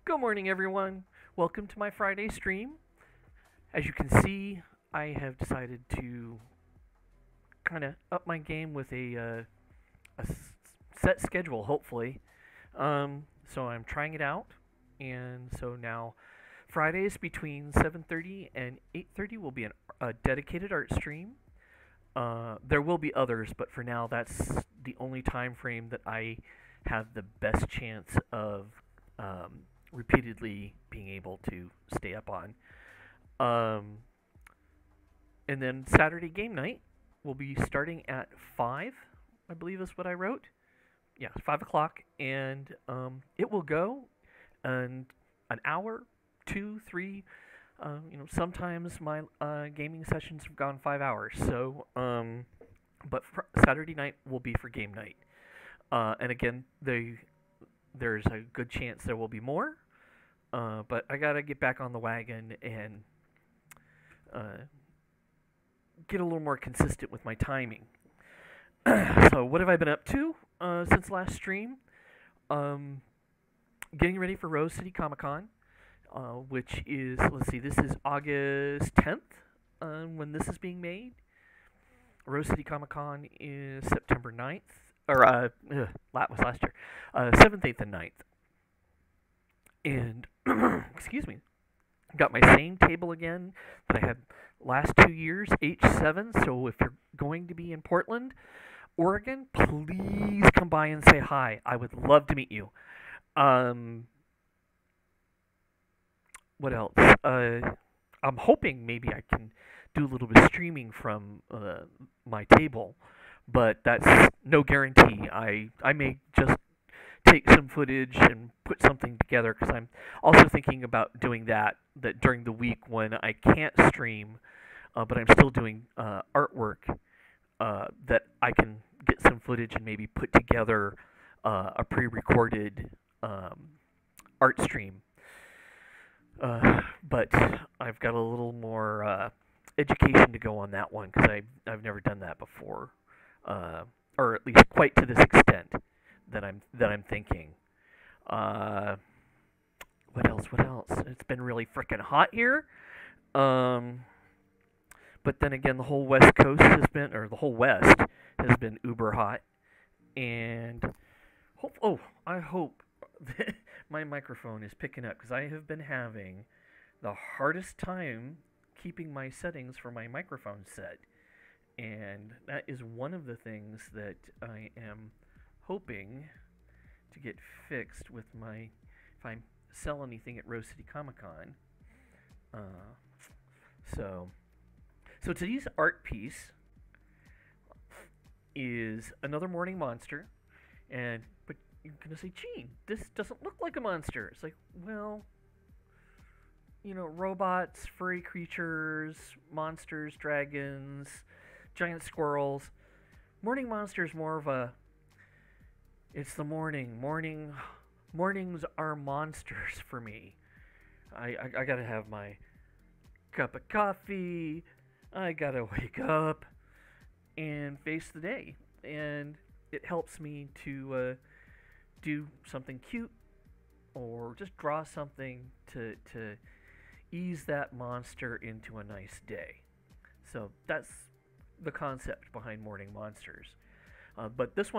Good morning, everyone. Welcome to my Friday stream. As you can see, I have decided to kind of up my game with a set schedule, hopefully. So I'm trying it out, and so now Fridays between 7:30 and 8:30 will be a dedicated art stream. There will be others, but for now, that's the only time frame that I have the best chance of repeatedly being able to stay up on. Um, and then Saturday game night will be starting at 5, I believe is what I wrote. Yeah, 5 o'clock, and it will go and an hour, two, three. Sometimes my gaming sessions have gone 5 hours. But Saturday night will be for game night. And again, there's a good chance there will be more. But I gotta get back on the wagon and uh, get a little more consistent with my timing. So what have I been up to since last stream? Um, Getting ready for Rose City Comic Con, which is, let's see, this is August 10th when this is being made. Rose City Comic Con is September 9th, or that was last year, 7th, 8th, and 9th. And excuse me, got my same table again that I had last 2 years, H7. So if you're going to be in Portland, Oregon, please come by and say hi. I would love to meet you. Um, what else? I'm hoping maybe I can do a little bit of streaming from my table, but that's no guarantee. I may just take some footage and put something together because I'm also thinking about doing that during the week when I can't stream, but I'm still doing artwork that I can get some footage and maybe put together a pre-recorded art stream. But I've got a little more education to go on that one because I've never done that before, or at least quite to this extent that I'm thinking. Uh, what else? What else? It's been really freaking hot here. Um, but then again, the whole West Coast has been, or the whole West has been uber hot, and I hope that my microphone is picking up because I have been having the hardest time keeping my settings for my microphone set. And that is one of the things that I am hoping to get fixed with my, if I sell anything at Rose City Comic Con. Uh, so, so today's art piece is another morning monster, and but you're gonna say, "Gee, this doesn't look like a monster." It's like, well, robots, furry creatures, monsters, dragons, giant squirrels. Morning monster is more of a. It's the morning. Mornings are monsters for me. I gotta have my cup of coffee. I gotta wake up and face the day, and it helps me to do something cute or just draw something to ease that monster into a nice day. So that's the concept behind Morning Monsters. But this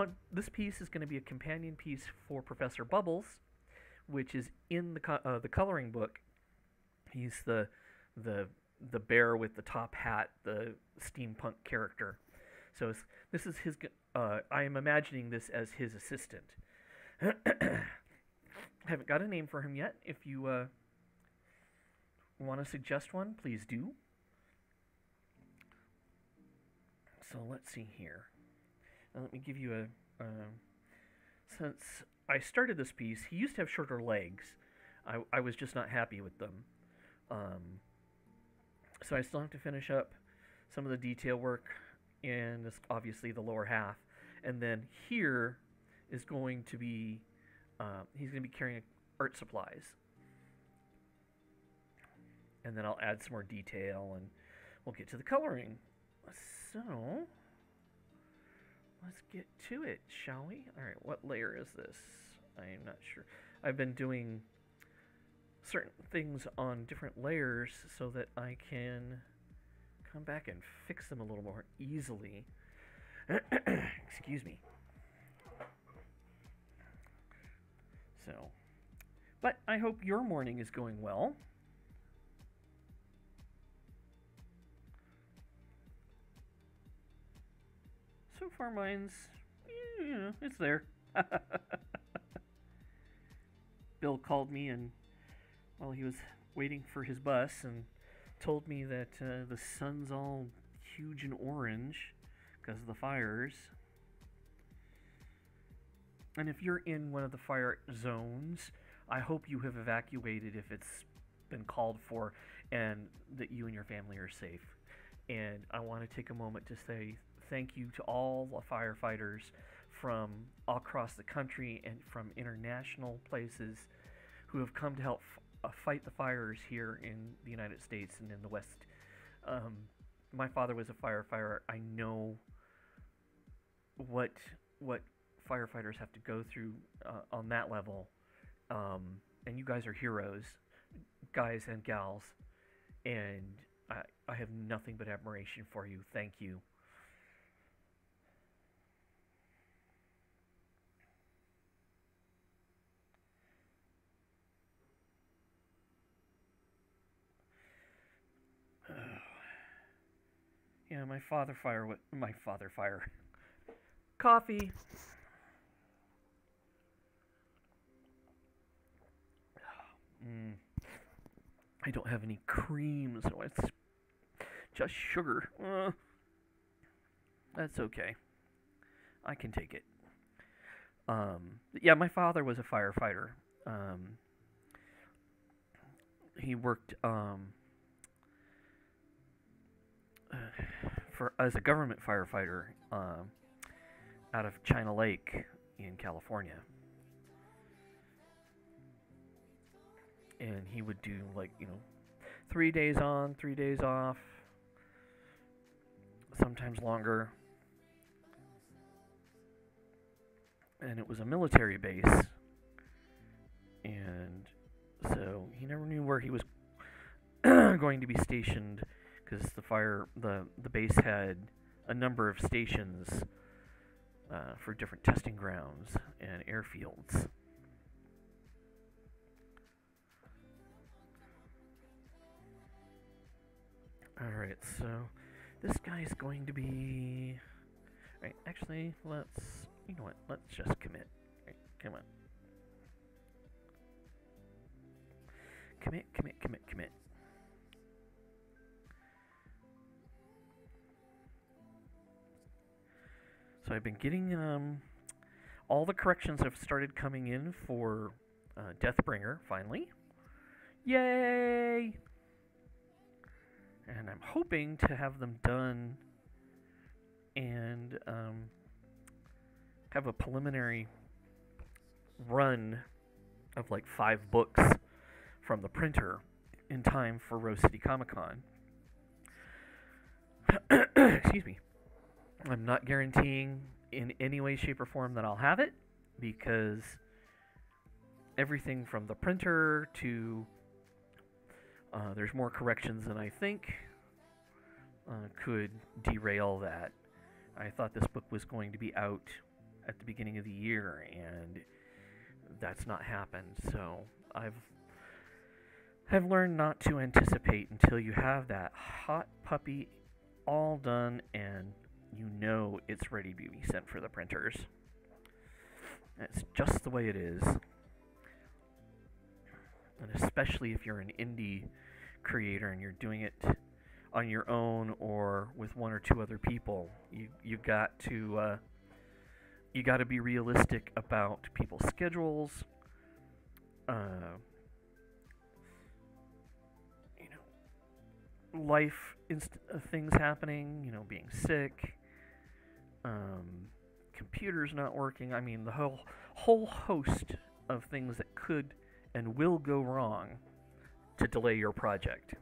piece is going to be a companion piece for Professor Bubbles, which is in the coloring book. He's the the bear with the top hat, the steampunk character. So this is his. I am imagining this as his assistant. Haven't got a name for him yet. If you want to suggest one, please do. So let's see here. Let me give you since I started this piece, he used to have shorter legs. I was just not happy with them. So I still have to finish up some of the detail work and this, obviously the lower half. And then here is going to be, he's going to be carrying art supplies. And then I'll add some more detail and we'll get to the coloring. So, let's get to it, shall we? Alright, what layer is this? I'm not sure. I've been doing certain things on different layers so that I can come back and fix them a little more easily. Excuse me. So, but I hope your morning is going well. So far, mine's, it's there. Bill called me and while he was waiting for his bus and told me that the sun's all huge and orange because of the fires. And if you're in one of the fire zones, I hope you have evacuated if it's been called for and that you and your family are safe. And I want to take a moment to say thank you to all the firefighters from all across the country and from international places who have come to help fight the fires here in the United States and in the West. My father was a firefighter. I know what firefighters have to go through on that level, and you guys are heroes, guys and gals, and I have nothing but admiration for you. Thank you. Yeah, my father fire. Coffee. I don't have any cream, so it's just sugar. That's okay. I can take it. Yeah, my father was a firefighter. He worked as a government firefighter out of China Lake in California. And he would do 3 days on, 3 days off, sometimes longer. And it was a military base. And so he never knew where he was going to be stationed because the base had a number of stations for different testing grounds and airfields. Alright, so this guy's going to be... Alright, actually, you know what, let's just commit. Right, come on. Commit. So I've been getting, all the corrections have started coming in for Deathbringer, finally. Yay! And I'm hoping to have them done and have a preliminary run of 5 books from the printer in time for Rose City Comic Con. Excuse me. I'm not guaranteeing in any way, shape, or form that I'll have it because everything from the printer to there's more corrections than I think could derail that. I thought this book was going to be out at the beginning of the year, and that's not happened. So I've learned not to anticipate until you have that hot puppy all done and you know it's ready to be sent for the printers. That's just the way it is. And especially if you're an indie creator and you're doing it on your own or with one or two other people, you got to be realistic about people's schedules. Life things happening. Being sick. Computers not working. I mean, the whole host of things that could and will go wrong to delay your project.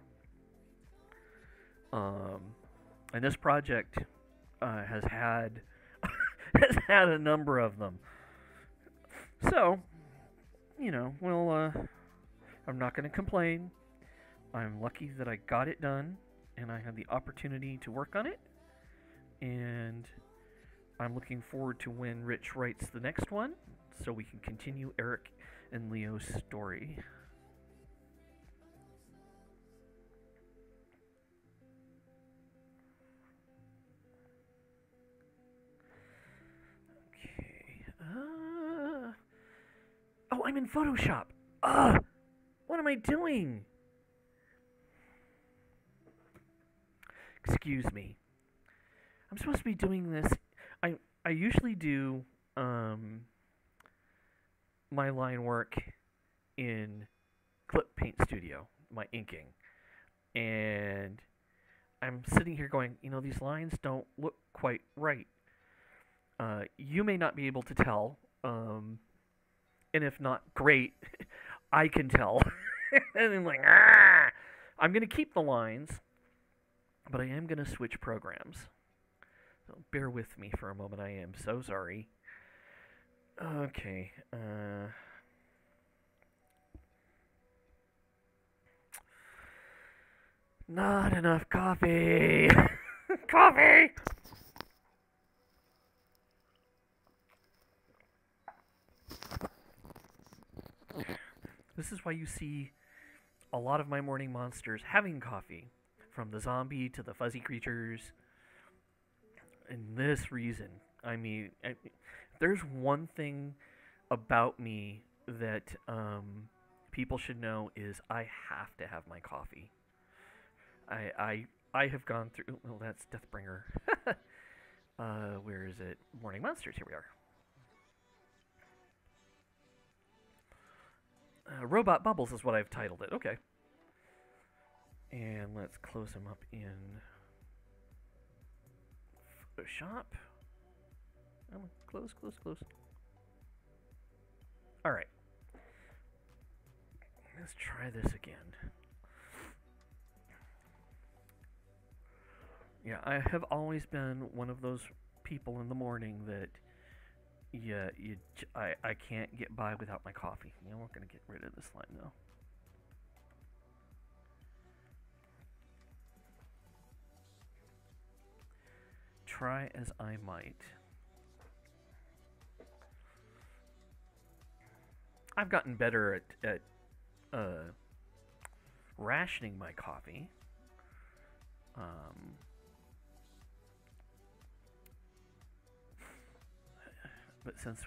And this project has had a number of them. So well, I'm not going to complain. I'm lucky that I got it done and I had the opportunity to work on it. And I'm looking forward to when Rich writes the next one so we can continue Eric and Leo's story. Okay. Oh, I'm in Photoshop. What am I doing? Excuse me. I'm supposed to be doing this. I usually do my line work in Clip Paint Studio, my inking. And I'm sitting here going, these lines don't look quite right. You may not be able to tell, and if not, great, I can tell. And I'm like, I'm going to keep the lines, but I am going to switch programs. So bear with me for a moment, I am so sorry. Okay, not enough coffee! Coffee! This is why you see a lot of my morning monsters having coffee. From the zombie to the fuzzy creatures. And this reason. I mean, if there's one thing about me that people should know is I have to have my coffee. I have gone through. Well, that's Deathbringer. Where is it? Morning Monsters. Here we are. Robot Bubbles is what I've titled it. Okay. And let's close them up in Photoshop. Oh, close. Alright. Let's try this again. Yeah, I have always been one of those people in the morning that I can't get by without my coffee. We're going to get rid of this line though. Try as I might. I've gotten better at rationing my coffee. But since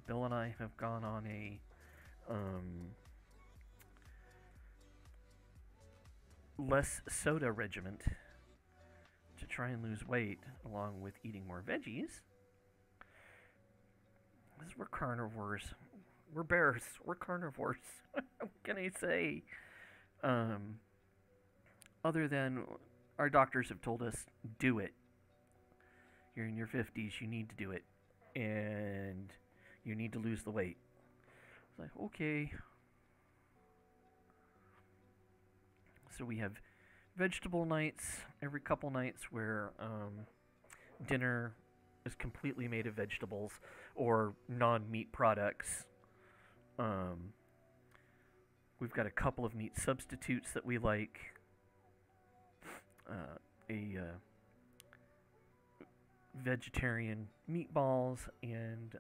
Bill and I have gone on a less soda regiment to try and lose weight, along with eating more veggies, because we're carnivores. We're bears. We're carnivores. What can I say? Other than our doctors have told us, do it. You're in your 50s, you need to do it. And you need to lose the weight. It's like, okay. So we have vegetable nights every couple nights where dinner is completely made of vegetables or non-meat products. We've got a couple of meat substitutes that we like. Vegetarian meatballs and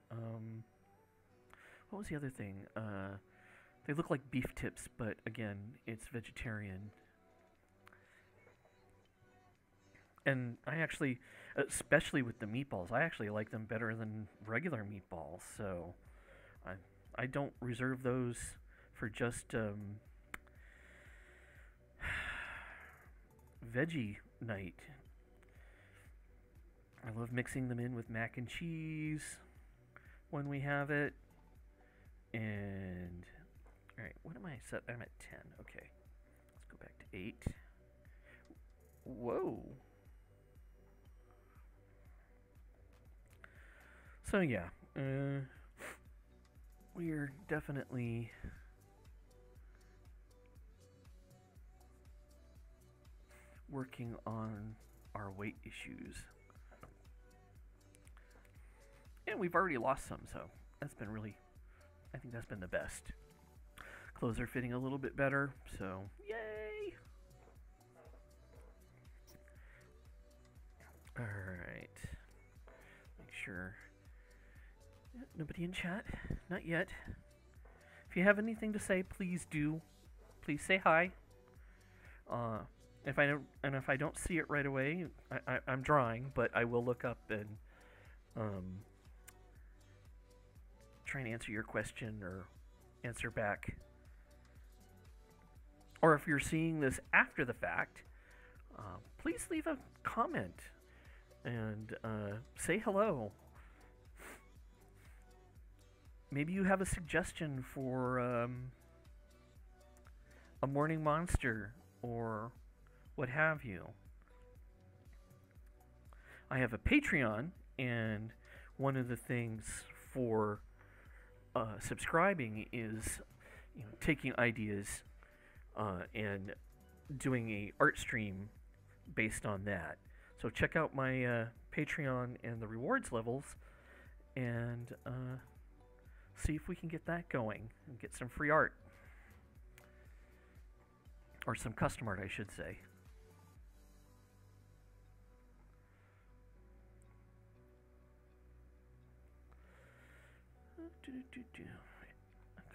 what was the other thing? They look like beef tips, but again, it's vegetarian. And I actually, especially with the meatballs, I actually like them better than regular meatballs. So I don't reserve those for just veggie night. I love mixing them in with mac and cheese when we have it. And alright, what am I set? I'm at 10. Okay. Let's go back to 8. Whoa. So yeah, we're definitely working on our weight issues. And we've already lost some, so that's been really, I think that's been the best. Clothes are fitting a little bit better, so yay! Alright. Make sure. Nobody in chat? Not yet. If you have anything to say, please do. Please say hi. If I don't see it right away, I'm drawing, but I will look up and try and answer your question or answer back. Or if you're seeing this after the fact, please leave a comment and say hello. Maybe you have a suggestion for a morning monster or what have you. I have a Patreon, and one of the things for subscribing is taking ideas and doing a art stream based on that. So check out my Patreon and the rewards levels, and see if we can get that going and get some free art. Or some custom art, I should say.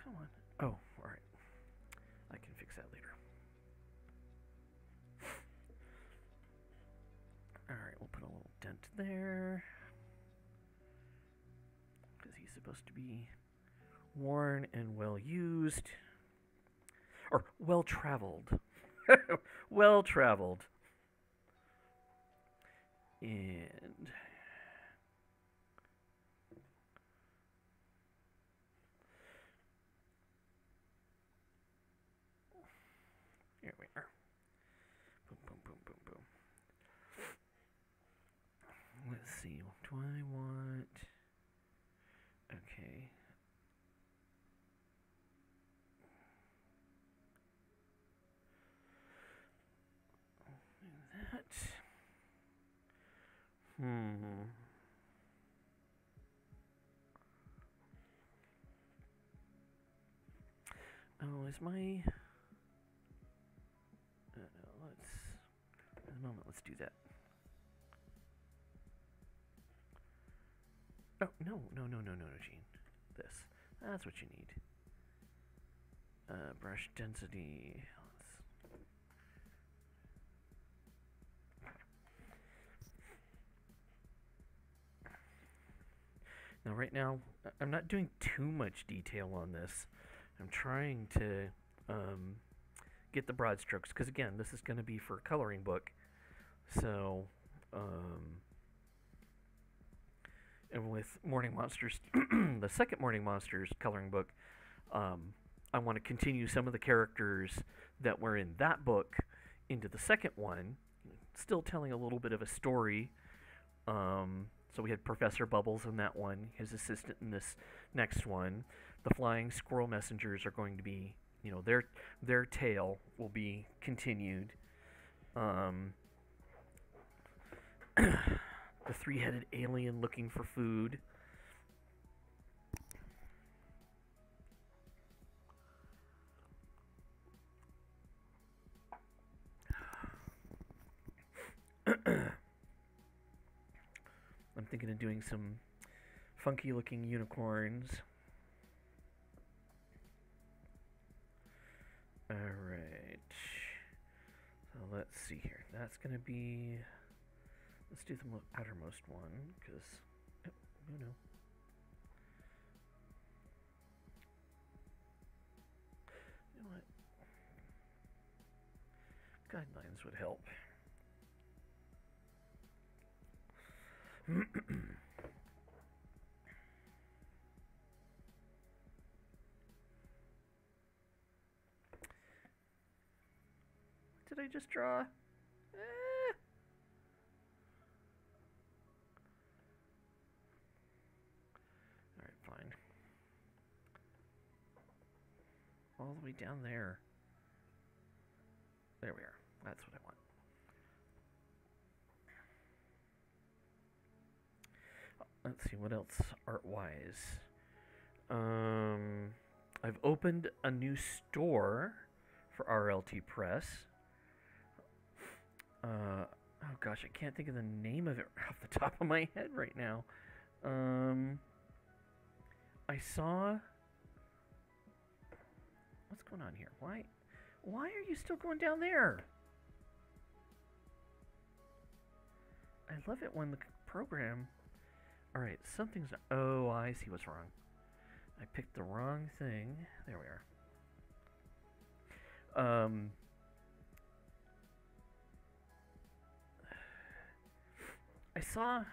Come on. Oh, alright. I can fix that later. Alright, we'll put a little dent there. Because he's supposed to be worn and well used. Or well traveled. Well traveled. And here we are. Boom, boom, boom, boom, boom. Let's see. Do I want... Okay. That. Oh, is my... let's do that. Oh, no, Gene. This. That's what you need. Brush density. Now, right now, I'm not doing too much detail on this. I'm trying to get the broad strokes, because again, this is going to be for a coloring book. So, and with Morning Monsters, the second Morning Monsters coloring book, I want to continue some of the characters that were in that book into the second one, still telling a little bit of a story. So we had Professor Bubbles in that one, his assistant in this next one. The Flying Squirrel Messengers are going to be, their tale will be continued. The three-headed alien looking for food. I'm thinking of doing some funky-looking unicorns. Alright. So let's see here. That's going to be... Let's do the outermost one, because... Oh, no. You know what? Guidelines would help. Did I just draw? Alright, fine. All the way down there. There we are. That's what I want. Let's see, what else art-wise? I've opened a new store for RLT Press. Oh gosh, I can't think of the name of it off the top of my head right now. I saw. What's going on here? Why are you still going down there? I love it when the program. All right, something's. Oh, I see what's wrong. I picked the wrong thing. There we are. I saw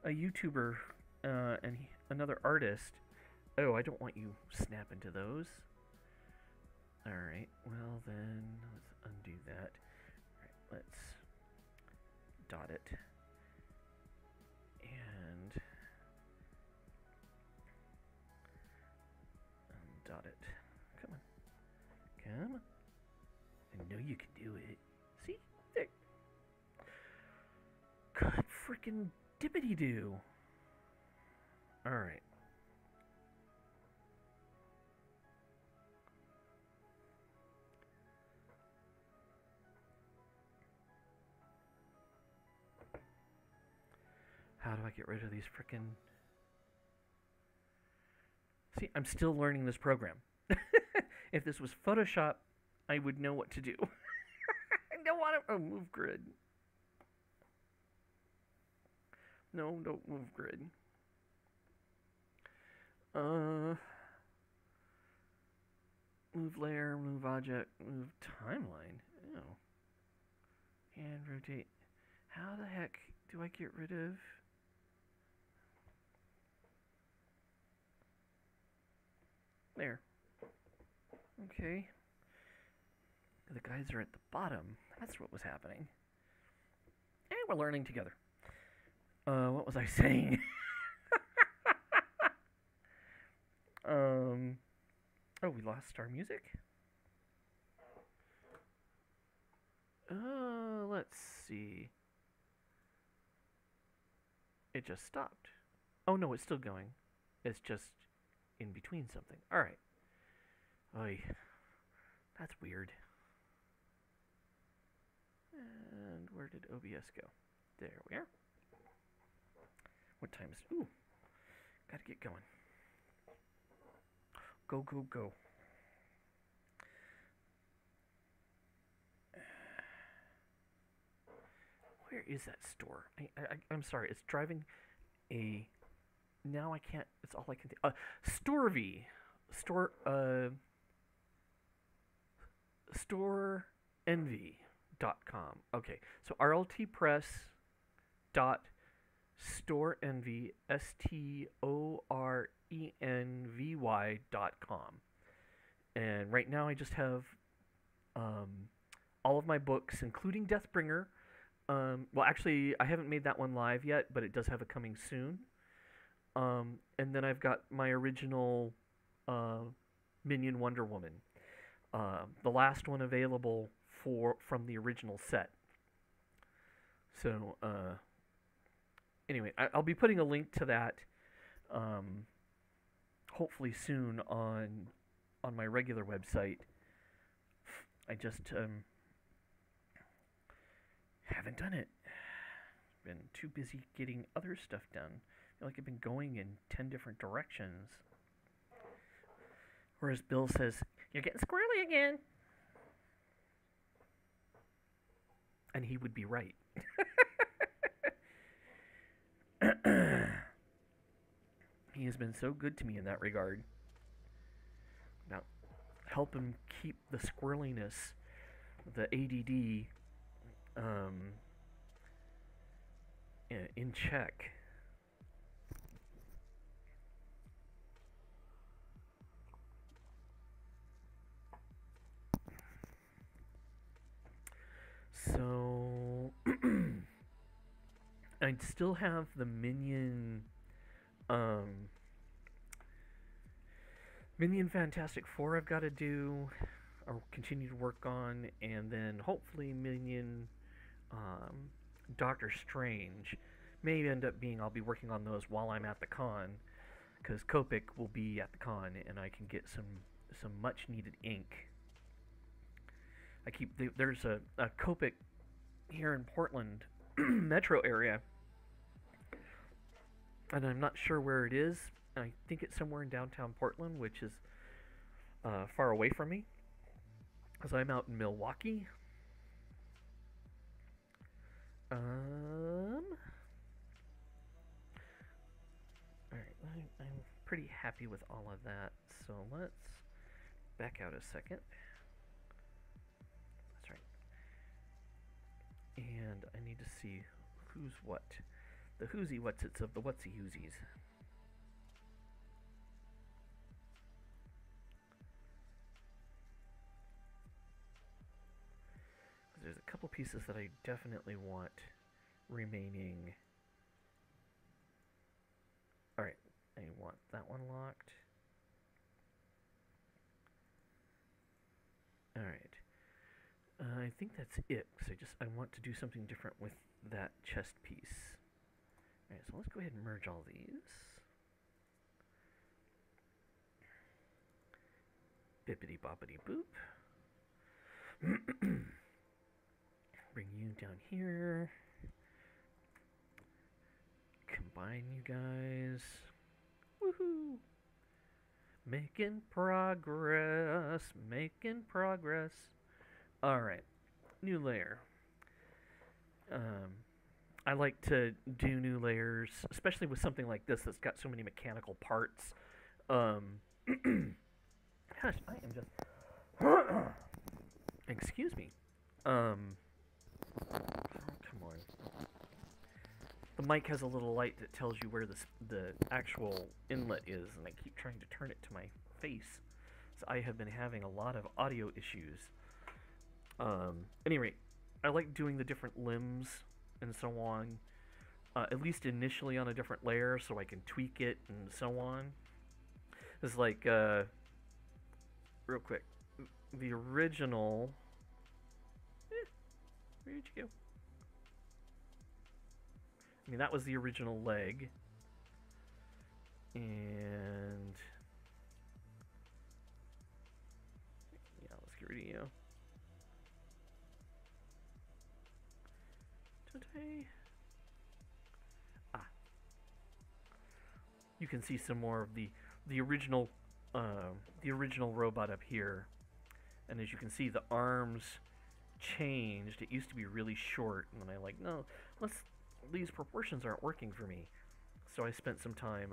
a YouTuber and another artist. Oh, I don't want you snap into those. Alright, well then, let's undo that. Alright, let's dot it. And dot it. Come on. Come on. I know you can do it. See? There. Good freaking dippity doo. Alright. How do I get rid of these frickin'... See, I'm still learning this program. If this was Photoshop, I would know what to do. I don't want to... Oh, move grid. No, don't move grid. Move layer, move object, move timeline. Oh. And rotate. How the heck do I get rid of... There. Okay. The guys are at the bottom. That's what was happening. And we're learning together. What was I saying? Oh, we lost our music? Let's see. It just stopped. Oh no, it's still going. It's just in between something. Alright. Oy. That's weird. And where did OBS go? There we are. What time is it? Ooh. Gotta get going. Go, go, go. Where is that store? I'm sorry. It's driving a... Now I can't... It's all I can think... Storevy. StoreEnvy.com. Okay. So rltpress.storeenvy, StoreEnvy.com. And right now I just have all of my books, including Deathbringer. Well, actually, I haven't made that one live yet, but it does have it coming soon. And then I've got my original Minion Wonder Woman. The last one available from the original set. So, anyway, I'll be putting a link to that hopefully soon on my regular website. I just haven't done it. Been too busy getting other stuff done. I feel like I've been going in 10 different directions. Whereas Bill says, "You're getting squirrely again." And he would be right. He has been so good to me in that regard. Now, help him keep the squirreliness, the ADD, in check. So, I still have the Minion Fantastic Four I've got to do, or continue to work on, and then hopefully Minion Doctor Strange may end up being, I'll be working on those while I'm at the con. because Copic will be at the con, and I can get some much needed ink. There's a Copic here in Portland metro area, and I'm not sure where it is. I think it's somewhere in downtown Portland, which is far away from me, because I'm out in Milwaukee. Alright, I'm pretty happy with all of that, so let's back out a second. That's right. And I need to see who's what. The whoosy whatsits of the whatsy whoosies. There's a couple pieces that I definitely want remaining. Alright, I want that one locked. Alright. I think that's it, because I want to do something different with that chest piece. Alright, so let's go ahead and merge all these. Bippity boppity boop. Bring you down here. Combine you guys. Woohoo! Making progress. Making progress. Alright. New layer. I like to do new layers, especially with something like this that's got so many mechanical parts. Gosh, I am just... Excuse me. Oh, come on. The mic has a little light that tells you where the actual inlet is, and I keep trying to turn it to my face. So I have been having a lot of audio issues. Anyway, I like doing the different limbs and so on, at least initially on a different layer, so I can tweak it and so on. It's like, real quick, the original... Where'd you go? I mean, that was the original leg. And... yeah, let's get rid of you. Today... you can see some more of the original robot up here. And as you can see, the arms changed. It used to be really short, and then I like, no, these proportions aren't working for me. So I spent some time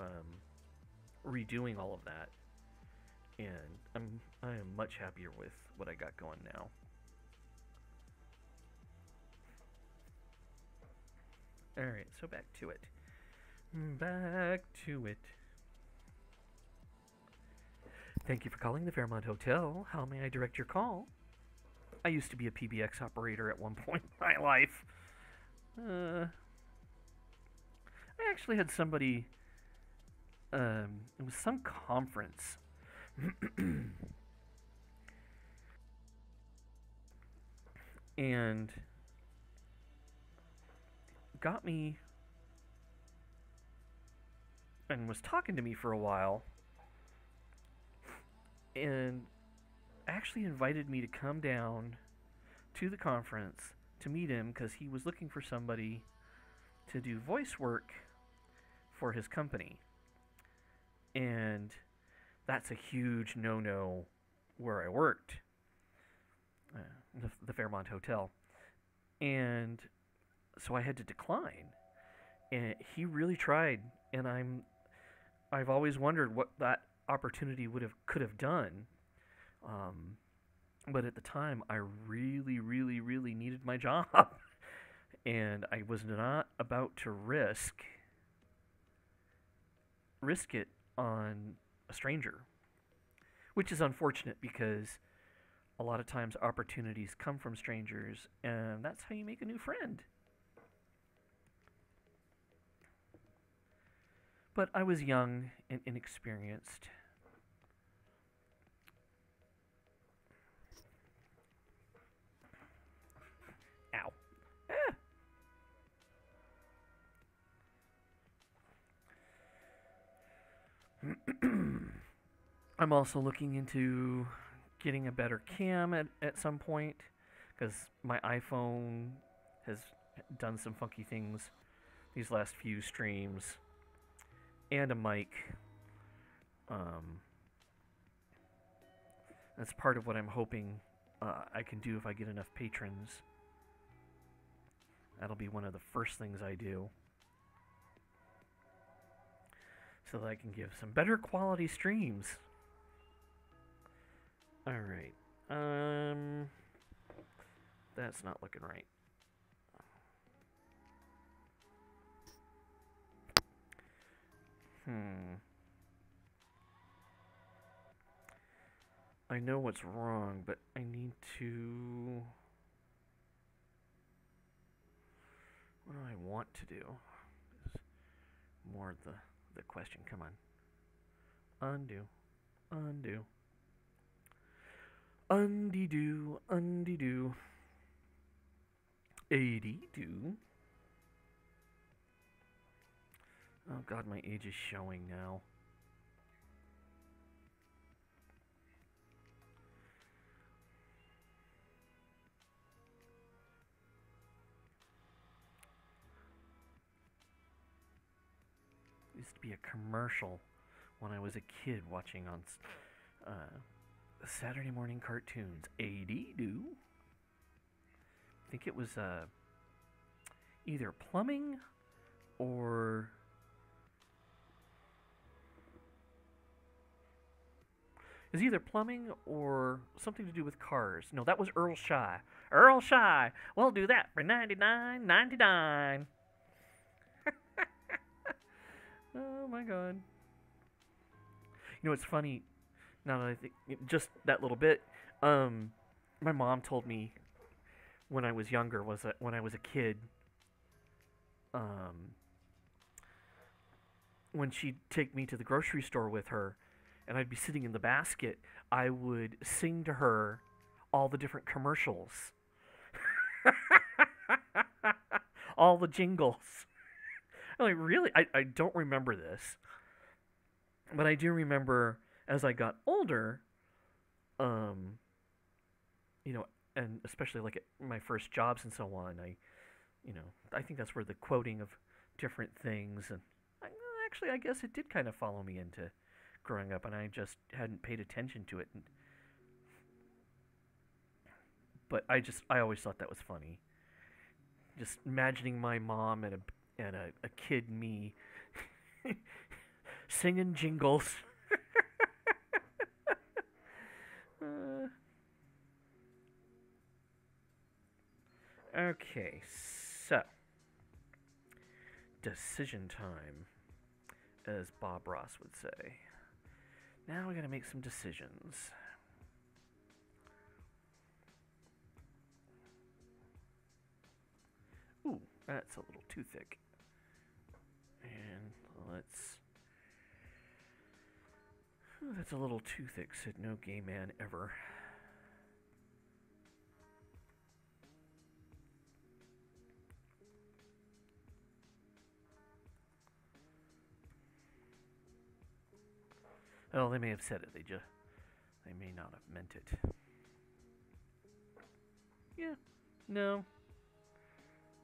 redoing all of that, and I am much happier with what I got going now. Alright, so back to it. Back to it. Thank you for calling the Fairmont Hotel. How may I direct your call? I used to be a PBX operator at one point in my life. I actually had somebody... it was some conference. And... got me... and was talking to me for a while. And... actually invited me to come down to the conference to meet him because he was looking for somebody to do voice work for his company. And that's a huge no-no where I worked, the Fairmont Hotel. And so I had to decline. And he really tried, and I've always wondered what that opportunity could have done. But at the time, I really, really, really needed my job. And I was not about to risk it on a stranger. Which is unfortunate because a lot of times opportunities come from strangers, and that's how you make a new friend. But I was young and inexperienced. Ow. Ah. I'm also looking into getting a better cam at some point because my iPhone has done some funky things these last few streams, and a mic. That's part of what I'm hoping I can do if I get enough patrons. That'll be one of the first things I do, so that I can give some better quality streams. Alright. That's not looking right. I know what's wrong, but I need to... What do I want to do? Is more the question. Come on. Undo. Undo. Undy-do. Undy-do. 80-do. Oh god, my age is showing now. Used to be a commercial when I was a kid watching on Saturday morning cartoons. 80-do. I think it was either plumbing or... It was either plumbing or something to do with cars. No, that was Earl Shy. Earl Shy! We'll do that for $99.99. Oh my god. You know, it's funny, now that I think, just that little bit, my mom told me when I was younger, when I was a kid, when she'd take me to the grocery store with her, and I'd be sitting in the basket, I would sing to her all the different commercials. All the jingles. I'm like, really? I don't remember this. But I do remember as I got older, you know, and especially like at my first jobs and so on, I think that's where the quoting of different things, and actually I guess it did kind of follow me into growing up, and I just hadn't paid attention to it. But I always thought that was funny. Just imagining my mom and a kid me singing jingles. Okay, so decision time, as Bob Ross would say. Now we gotta make some decisions. Ooh, that's a little too thick. And let's... Ooh, that's a little too thick, said no gay man ever. Well, they may have said it, they may not have meant it. Yeah, no.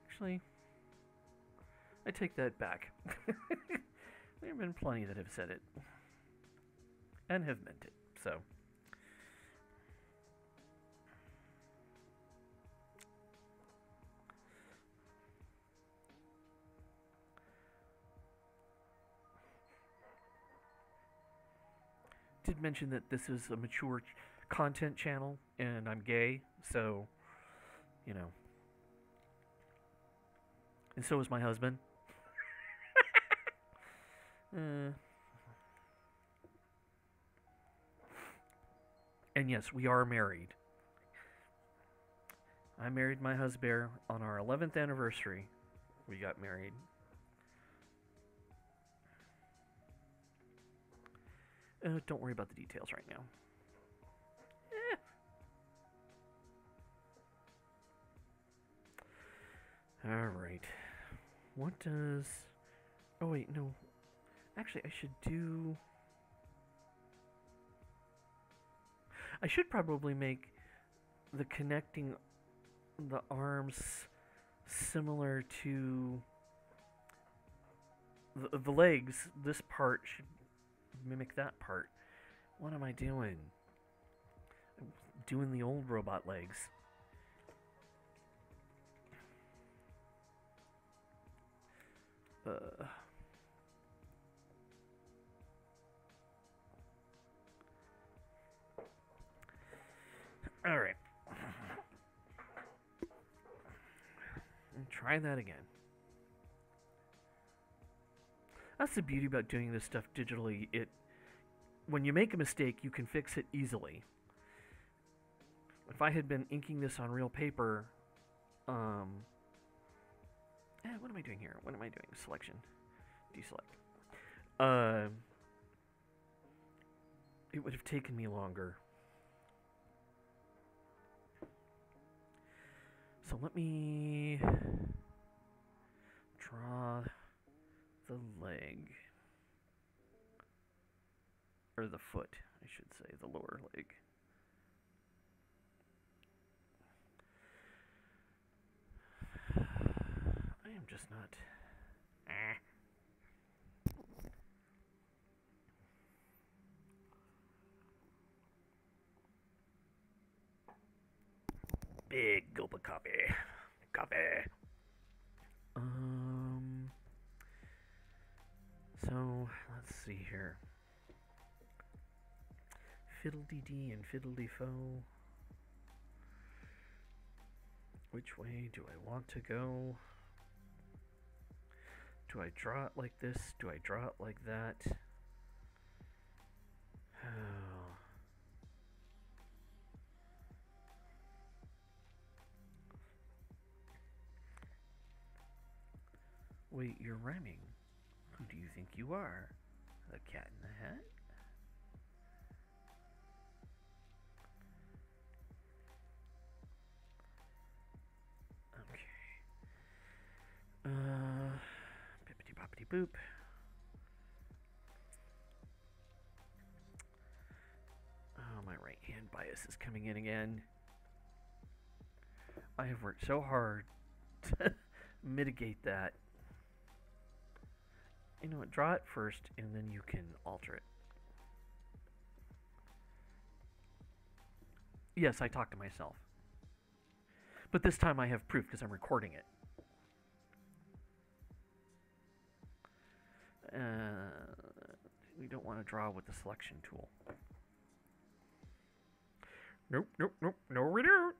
Actually, I take that back. There have been plenty that have said it. And have meant it, so. Did mention that this is a mature content channel, and I'm gay, so, you know. And so is my husband. And yes, we are married. I married my husband on our 11th anniversary. We got married. Don't worry about the details right now. Alright. What does... Oh wait, no. Actually, I should do... I should probably make the connecting the arms similar to the legs. This part should mimic that part. What am I doing? I'm doing the old robot legs. All right. Try that again. That's the beauty about doing this stuff digitally. When you make a mistake, you can fix it easily. If I had been inking this on real paper, what am I doing here? What am I doing? Selection, deselect. It would have taken me longer. So let me draw the leg, or the foot, I should say, the lower leg. I am just not. Big gulp of coffee. Coffee. So let's see here. Fiddle-dee-dee and fiddle-dee-fo. Which way do I want to go? Do I draw it like this? Do I draw it like that? Oh. Wait, you're rhyming. Who do you think you are? The Cat in the Hat? Okay. Bippity boppity boop. Oh, my right hand bias is coming in again. I have worked so hard to mitigate that. You know what, draw it first and then you can alter it. Yes, I talk to myself. But this time I have proof because I'm recording it. We don't want to draw with the selection tool. Nope, nope, nope, no we don't.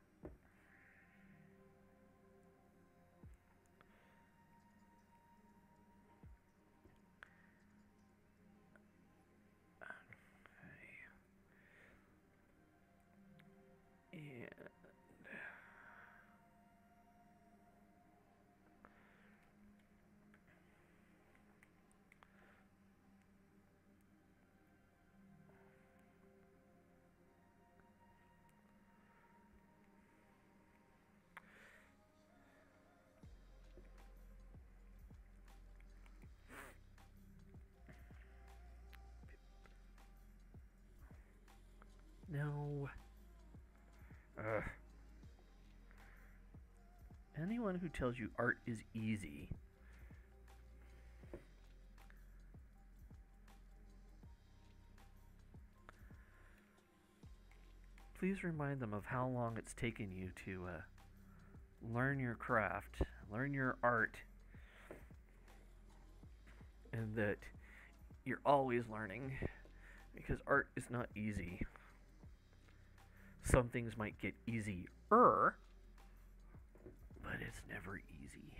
No. Anyone who tells you art is easy please remind them of how long it's taken you to learn your craft, learn your art, and that you're always learning because art is not easy. Some things might get easier, but it's never easy.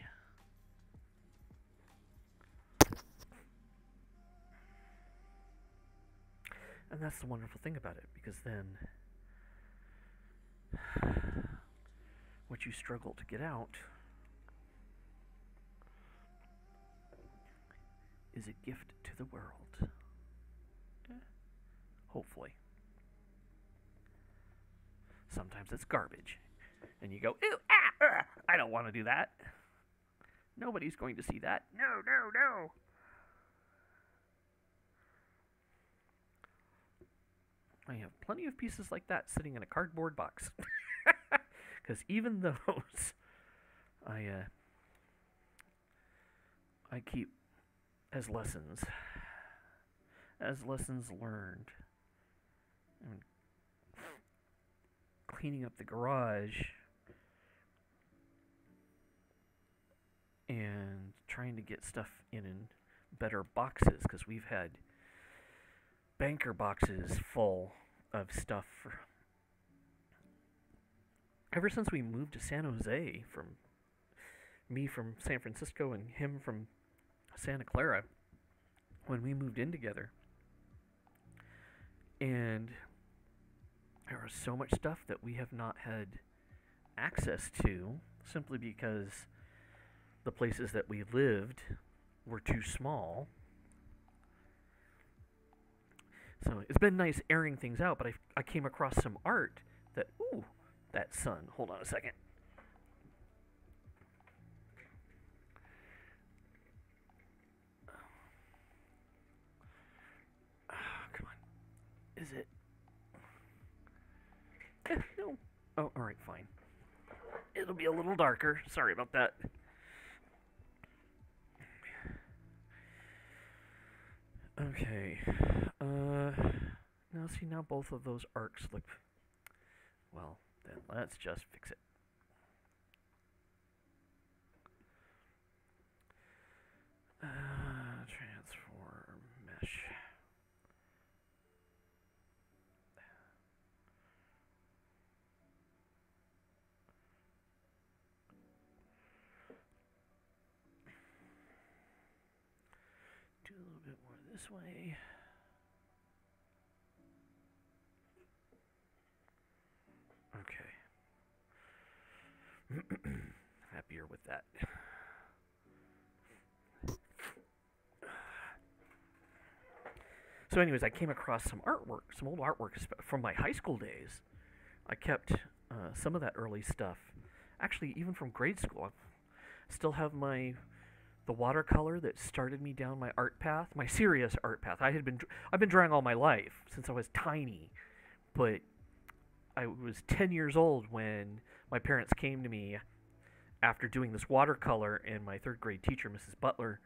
And that's the wonderful thing about it, because then what you struggle to get out is a gift to the world. Hopefully. Sometimes it's garbage. And you go, ew, I don't want to do that. Nobody's going to see that. No, no, no. I have plenty of pieces like that sitting in a cardboard box. Because even those, I I keep as lessons learned. I mean, cleaning up the garage and trying to get stuff in better boxes because we've had banker boxes full of stuff ever since we moved to San Jose, from me from San Francisco and him from Santa Clara when we moved in together. And there was so much stuff that we have not had access to simply because the places that we lived were too small. So it's been nice airing things out, but I came across some art that, ooh, that sun. Hold on a second. Oh, come on. Is it? No. Oh, alright, fine. It'll be a little darker. Sorry about that. Okay. Now see, now both of those arcs look... Well, then let's just fix it. Transform mesh. Do a little bit more this way. Okay. Happier with that. So anyways, I came across some artwork, some old artwork from my high school days. I kept some of that early stuff. Actually, even from grade school. I still have the watercolor that started me down my art path, my serious art path. I've been drawing all my life since I was tiny, but I was 10 years old when my parents came to me after doing this watercolor, and my third grade teacher, Mrs. Butler,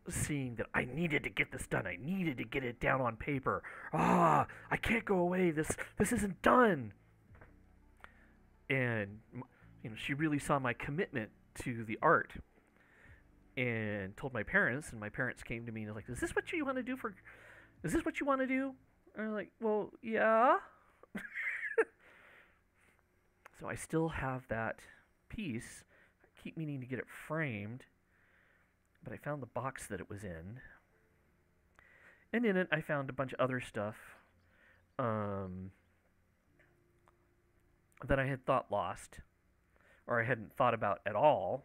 seeing that I needed to get this done. I needed to get it down on paper. I can't go away. This isn't done. And she really saw my commitment to the art and told my parents, and my parents came to me and was like, is this what you want to do? And I'm like, well, yeah. So I still have that piece. I keep meaning to get it framed, but I found the box that it was in. And in it, I found a bunch of other stuff that I had thought lost, or I hadn't thought about at all.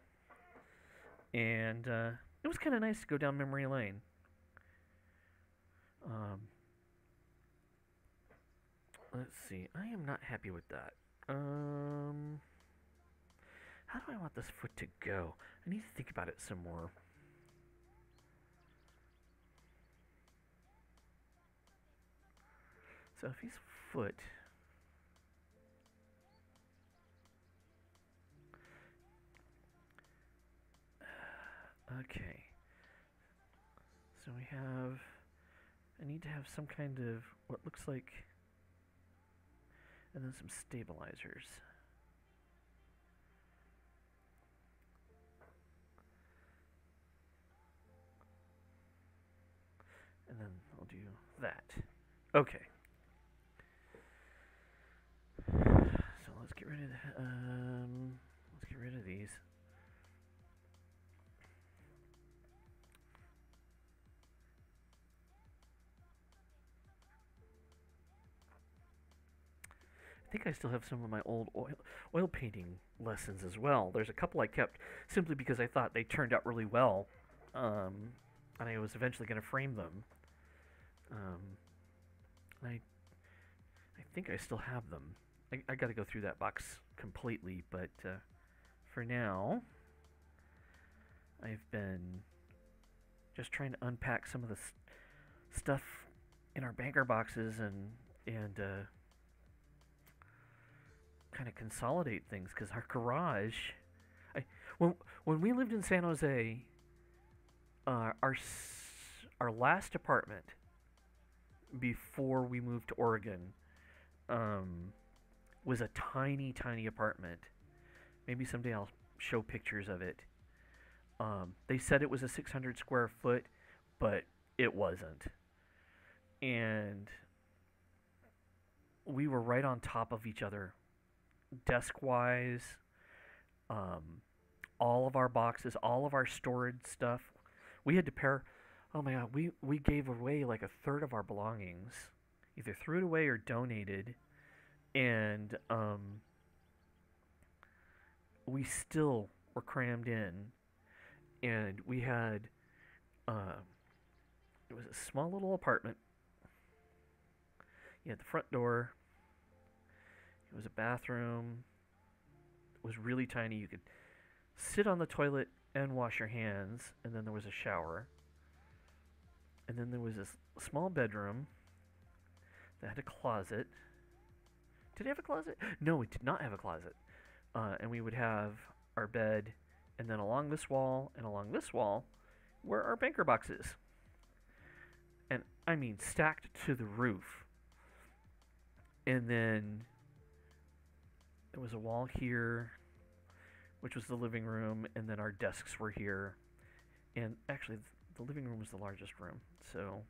And it was kind of nice to go down memory lane. Let's see. I am not happy with that. How do I want this foot to go? I need to think about it some more. So if his foot... Okay. So we have... I need to have some kind of what looks like... And then some stabilizers. And then I'll do that. Okay. So let's get rid of let's get rid of these. I think I still have some of my old oil painting lessons as well. There's a couple I kept simply because I thought they turned out really well, and I was eventually going to frame them. I think I still have them. I got to go through that box completely, but for now, I've been just trying to unpack some of the stuff in our banker boxes and kind of consolidate things because our garage. I, when when we lived in San Jose, our last apartment before we moved to Oregon um, was a tiny, tiny apartment. Maybe someday I'll show pictures of it. They said it was a 600 square foot, but it wasn't. And we were right on top of each other, desk wise. Um, all of our boxes, all of our storage stuff. We had to pair. Oh my god, we gave away like a third of our belongings, either threw it away or donated, and we still were crammed in, and we had uh, it was a small little apartment. You had the front door. It was a bathroom. It was really tiny. You could sit on the toilet and wash your hands, and then there was a shower. And then there was this small bedroom that had a closet. Did it have a closet? No, it did not have a closet. And we would have our bed, and then along this wall and along this wall were our banker boxes. And I mean, stacked to the roof. And then there was a wall here, which was the living room, and then our desks were here. And actually, the living room was the largest room. So,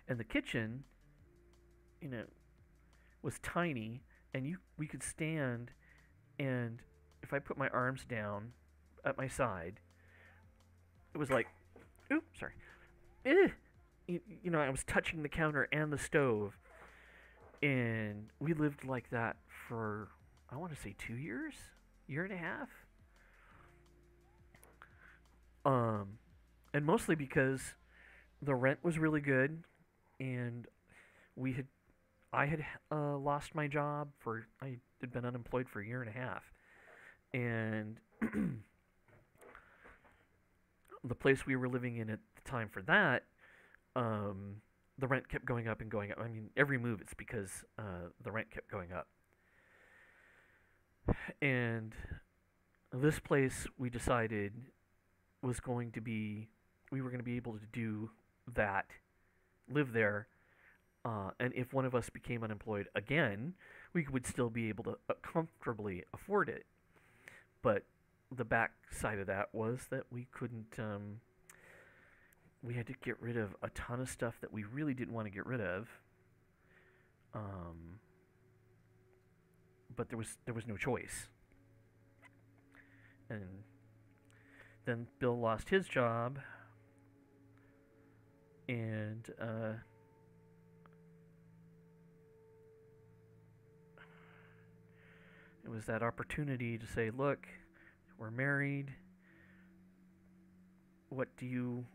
and the kitchen, was tiny, and we could stand, and if I put my arms down at my side, it was like, oops, sorry, I was touching the counter and the stove, and we lived like that for, I want to say 2 years, year and a half. And mostly because the rent was really good, and we had, I had lost my job I had been unemployed for a year and a half, and the place we were living in at the time for that, the rent kept going up and going up. I mean, every move it's because the rent kept going up. And this place we decided was going to be, we were going to be able to do that, live there, and if one of us became unemployed again, we would still be able to comfortably afford it. But the back side of that was that we couldn't, we had to get rid of a ton of stuff that we really didn't want to get rid of. But there was no choice. And then Bill lost his job, and it was that opportunity to say, look, we're married. What do you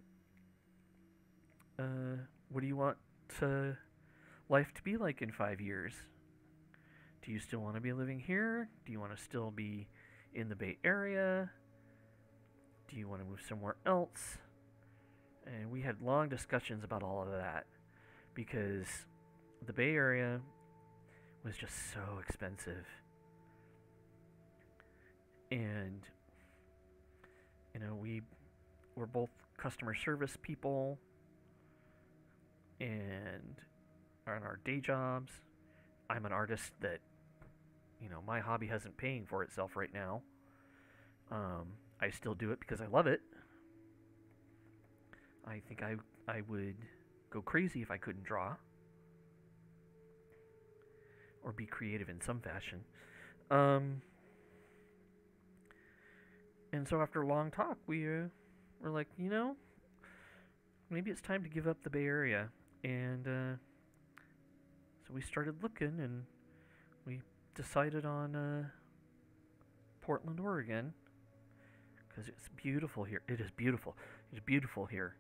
want life to be like in 5 years? Do you still want to be living here? Do you want to still be in the Bay Area? Do you want to move somewhere else? And we had long discussions about all of that because the Bay Area was just so expensive. And, we were both customer service people and are in our day jobs. I'm an artist that, my hobby hasn't paying for itself right now. I still do it because I love it. I think I would go crazy if I couldn't draw or be creative in some fashion. And so after a long talk, we were like, maybe it's time to give up the Bay Area. And so we started looking, and we decided on Portland, Oregon, because it's beautiful here. It is beautiful. It's beautiful here.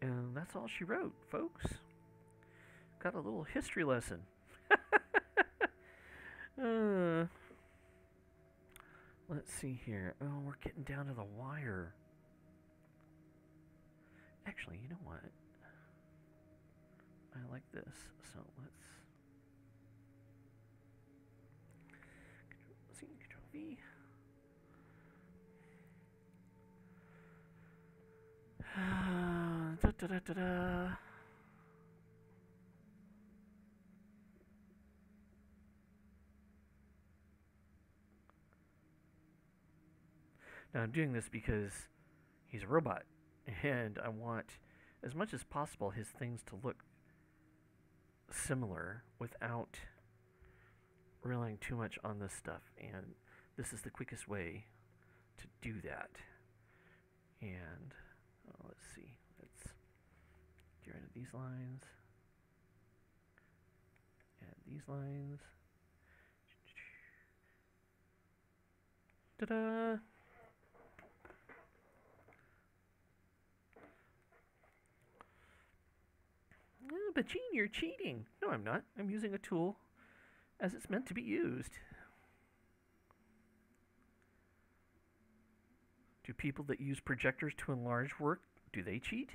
And that's all she wrote, folks. Got a little history lesson. Let's see here. Oh, we're getting down to the wire. Actually, you know what? I like this. So let's see, Control V. Da, da, da, da, da. Now I'm doing this because he's a robot, and I want, as much as possible, his things to look similar without relying too much on this stuff. And this is the quickest way to do that. And let's see. Let's get rid of these lines. Add these lines. Ta-da! But Gene, you're cheating. No, I'm not. I'm using a tool as it's meant to be used. Do people that use projectors to enlarge work, do they cheat?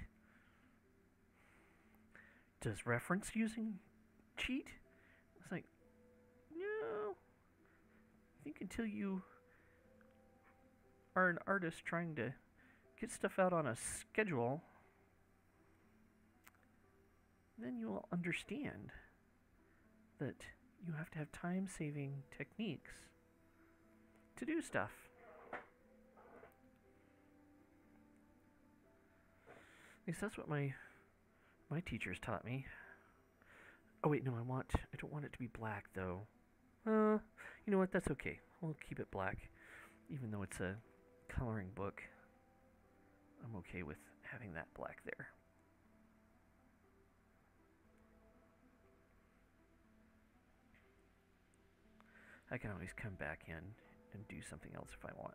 Does reference using cheat? It's like, no. I think until you are an artist trying to get stuff out on a schedule, then you will understand that you have to have time-saving techniques to do stuff. At least that's what my teachers taught me. Oh wait, no, I don't want it to be black though. You know what? That's okay. We'll keep it black, even though it's a coloring book. I'm okay with having that black there. I can always come back in and do something else if I want.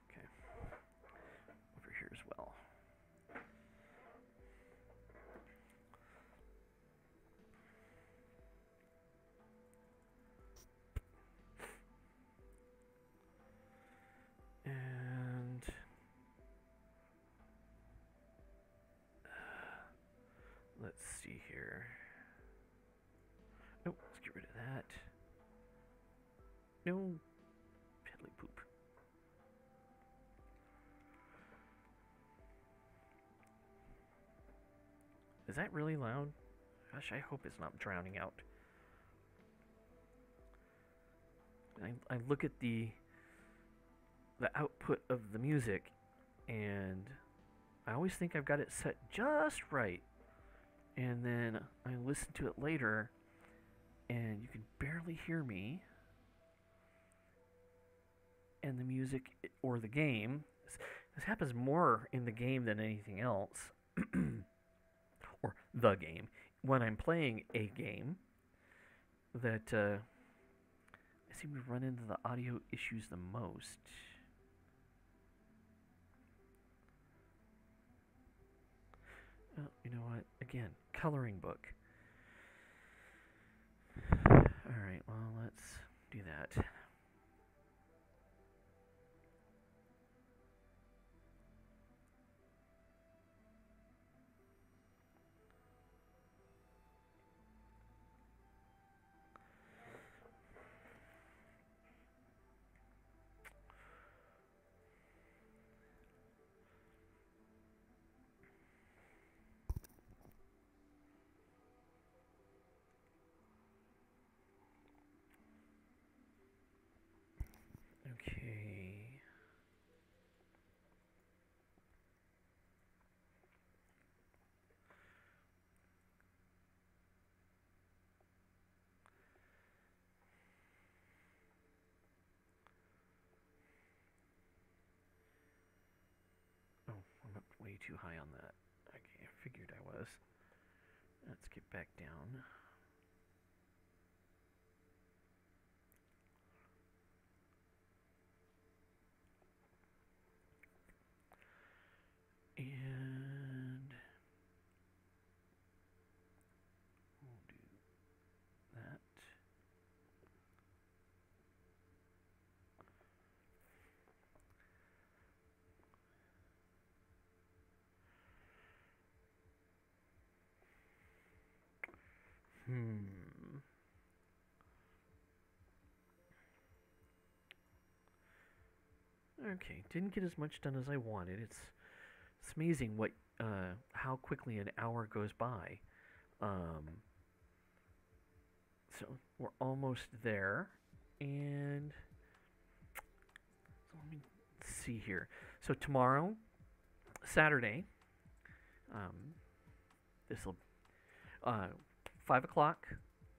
Okay. Over here as well. And let's see here. Oh, let's get rid of that. No piddly poop. Is that really loud? Gosh, I hope it's not drowning out. I look at the output of the music, and I always think I've got it set just right. And then I listen to it later, and you can barely hear me. And the music or the game, this happens more in the game than anything else, or the game. When I'm playing a game, that I seem to run into the audio issues the most. Oh, you know what? Again, coloring book. Alright, well, let's do that. Okay. Oh, I'm up way too high on that. Okay, I figured I was. Let's get back down. And we'll do that. Hmm. Okay, didn't get as much done as I wanted. It's amazing what how quickly an hour goes by. Um, so we're almost there, and so let me see here. So tomorrow, Saturday, um, this will 5 o'clock.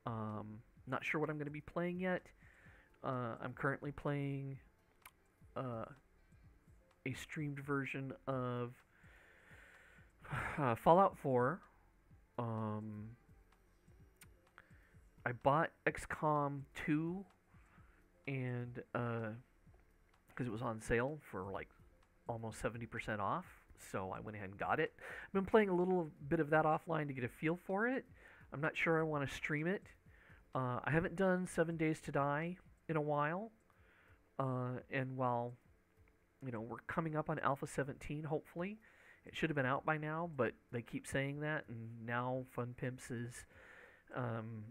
Not sure what I'm going to be playing yet. I'm currently playing uh, a streamed version of Fallout 4. Um, I bought XCOM 2 and because it was on sale for like almost 70% off, so I went ahead and got it. I've been playing a little bit of that offline to get a feel for it. I'm not sure I want to stream it. I haven't done 7 Days to Die in a while, and while we're coming up on Alpha 17, hopefully it should have been out by now, but they keep saying that, and now Fun Pimps is, um,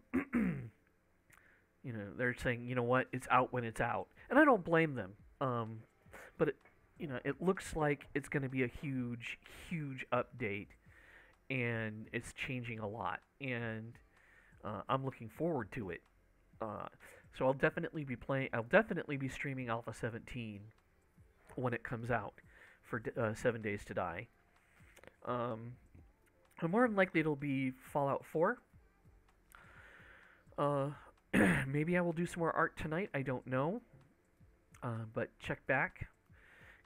they're saying, you know what, it's out when it's out, and I don't blame them. But it looks like it's going to be a huge, huge update, and it's changing a lot, and I'm looking forward to it. So I'll definitely be playing. I'll definitely be streaming Alpha 17 when it comes out for 7 Days to Die. And more than likely it'll be Fallout 4. Maybe I will do some more art tonight. I don't know. But check back.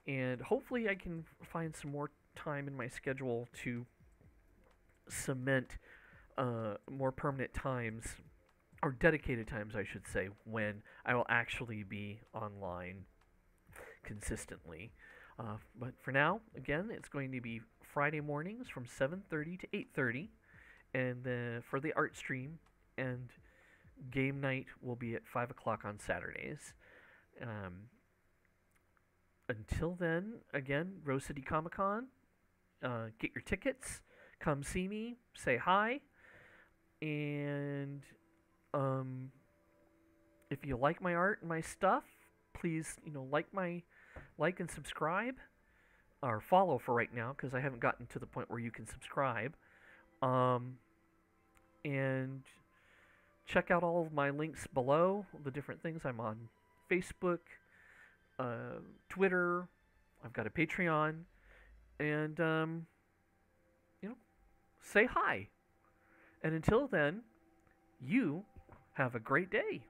And hopefully I can find some more time in my schedule to cement more permanent times, or dedicated times, I should say, when I will actually be online consistently. But for now, again, it's going to be Friday mornings from 7:30 to 8:30, and for the art stream, and game night will be at 5 o'clock on Saturdays. Until then, again, Rose City Comic Con. Get your tickets. Come see me. Say hi. And if you like my art and my stuff, please, like and subscribe, or follow for right now, because I haven't gotten to the point where you can subscribe. And check out all of my links below, the different things. I'm on Facebook, Twitter. I've got a Patreon, and say hi. And until then, you have a great day.